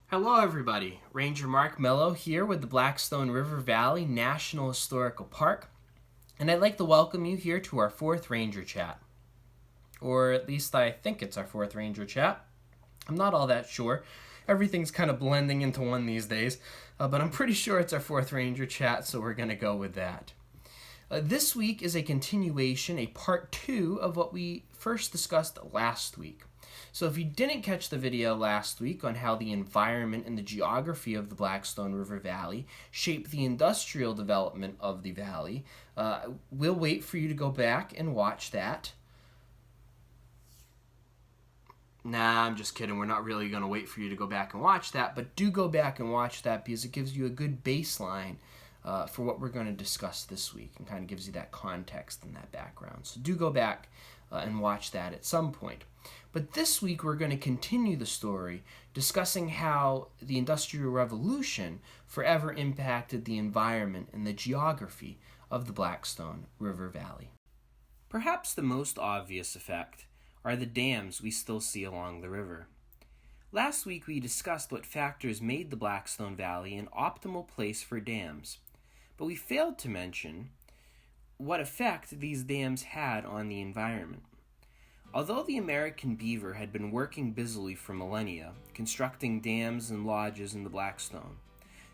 Hello everybody, Ranger Mark Mello here with the Blackstone River Valley National Historical Park, and I'd like to welcome you here to our 4th Ranger Chat. Or at least I think it's our 4th Ranger Chat. I'm not all that sure. Everything's kind of blending into one these days, but I'm pretty sure it's our 4th Ranger Chat, so we're going to go with that. This week is a continuation, a part 2 of what we first discussed last week. So if you didn't catch the video last week on how the environment and the geography of the Blackstone River Valley shaped the industrial development of the valley, we'll wait for you to go back and watch that. Nah, I'm just kidding. We're not really going to wait for you to go back and watch that, but do go back and watch that because it gives you a good baseline for what we're going to discuss this week and kind of gives you that context and that background. So do go back and watch that at some point. But this week we're going to continue the story discussing how the Industrial Revolution forever impacted the environment and the geography of the Blackstone River Valley. Perhaps the most obvious effect are the dams we still see along the river. Last week we discussed what factors made the Blackstone Valley an optimal place for dams, but we failed to mention what effect these dams had on the environment. Although the American beaver had been working busily for millennia, constructing dams and lodges in the Blackstone,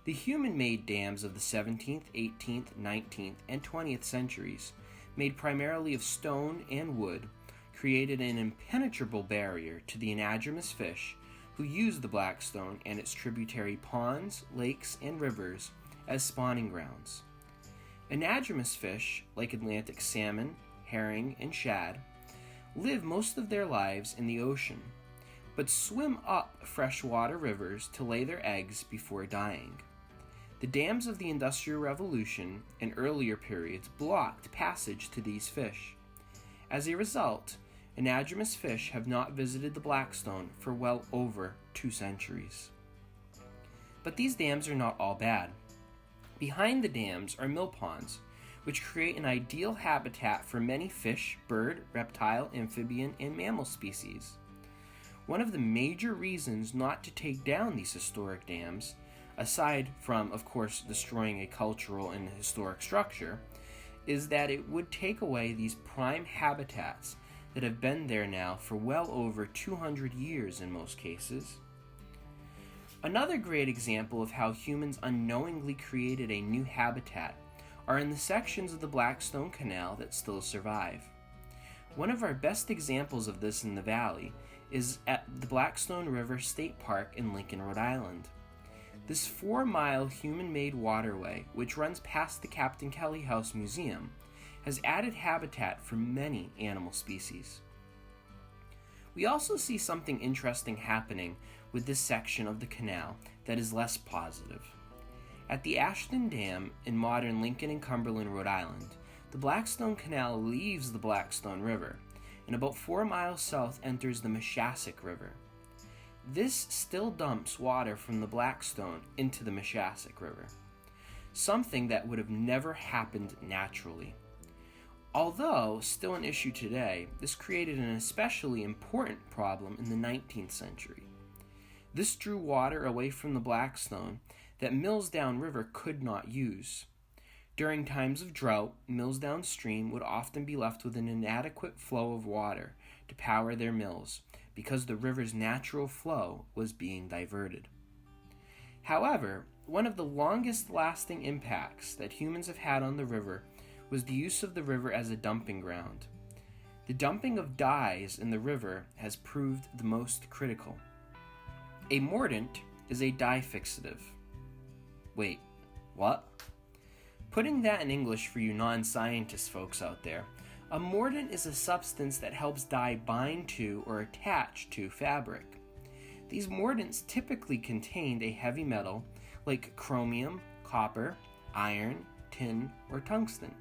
the human-made dams of the 17th, 18th, 19th, and 20th centuries, made primarily of stone and wood, created an impenetrable barrier to the anadromous fish who used the Blackstone and its tributary ponds, lakes, and rivers as spawning grounds. Anadromous fish, like Atlantic salmon, herring, and shad, live most of their lives in the ocean, but swim up freshwater rivers to lay their eggs before dying. The dams of the Industrial Revolution and earlier periods blocked passage to these fish. As a result, anadromous fish have not visited the Blackstone for well over 2 centuries. But these dams are not all bad. Behind the dams are mill ponds, which create an ideal habitat for many fish, bird, reptile, amphibian, and mammal species. One of the major reasons not to take down these historic dams, aside from, of course, destroying a cultural and historic structure, is that it would take away these prime habitats that have been there now for well over 200 years in most cases. Another great example of how humans unknowingly created a new habitat are in the sections of the Blackstone Canal that still survive. One of our best examples of this in the valley is at the Blackstone River State Park in Lincoln, Rhode Island. This 4-mile human-made waterway, which runs past the Captain Kelly House Museum, has added habitat for many animal species. We also see something interesting happening with this section of the canal that is less positive. At the Ashton Dam in modern Lincoln and Cumberland, Rhode Island, the Blackstone Canal leaves the Blackstone River and about 4 miles south enters the Meshassack River. This still dumps water from the Blackstone into the Meshassack River, something that would have never happened naturally. Although still an issue today, this created an especially important problem in the 19th century. This drew water away from the Blackstone that mills downriver could not use. During times of drought, mills downstream would often be left with an inadequate flow of water to power their mills because the river's natural flow was being diverted. However, one of the longest lasting impacts that humans have had on the river was the use of the river as a dumping ground. The dumping of dyes in the river has proved the most critical. A mordant is a dye fixative. Wait, what? Putting that in English for you non-scientist folks out there, a mordant is a substance that helps dye bind to or attach to fabric. These mordants typically contained a heavy metal like chromium, copper, iron, tin, or tungsten.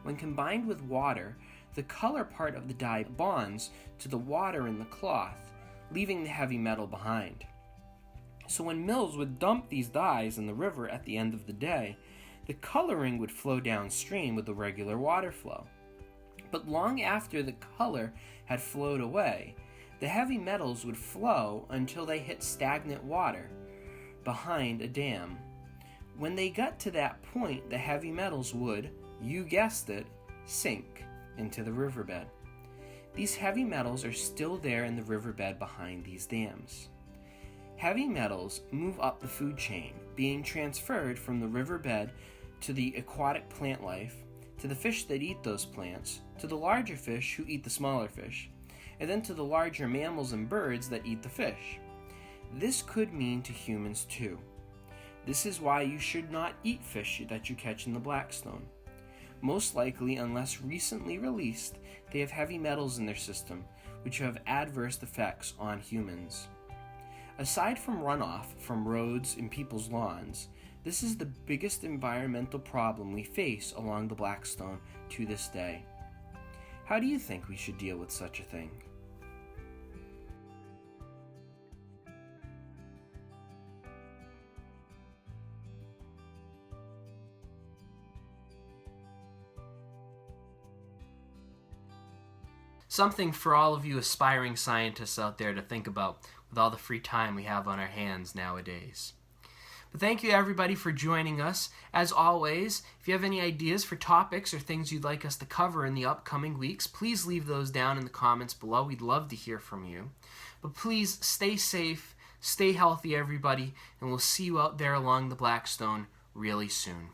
When combined with water, the color part of the dye bonds to the water in the cloth, leaving the heavy metal behind. So when mills would dump these dyes in the river at the end of the day, the coloring would flow downstream with the regular water flow. But long after the color had flowed away, The heavy metals would flow until they hit stagnant water behind a dam. When they got to that point, the heavy metals would, you guessed it, sink into the riverbed. These heavy metals are still there in the riverbed behind these dams. Heavy metals move up the food chain, being transferred from the riverbed to the aquatic plant life, to the fish that eat those plants, to the larger fish who eat the smaller fish, and then to the larger mammals and birds that eat the fish. This could mean to humans too. This is why you should not eat fish that you catch in the Blackstone. Most likely, unless recently released, they have heavy metals in their system, which have adverse effects on humans. Aside from runoff from roads and people's lawns, this is the biggest environmental problem we face along the Blackstone to this day. How do you think we should deal with such a thing? Something for all of you aspiring scientists out there to think about with all the free time we have on our hands nowadays. But thank you everybody for joining us. As always, if you have any ideas for topics or things you'd like us to cover in the upcoming weeks, please leave those down in the comments below. We'd love to hear from you. But please stay safe, stay healthy everybody, and we'll see you out there along the Blackstone really soon.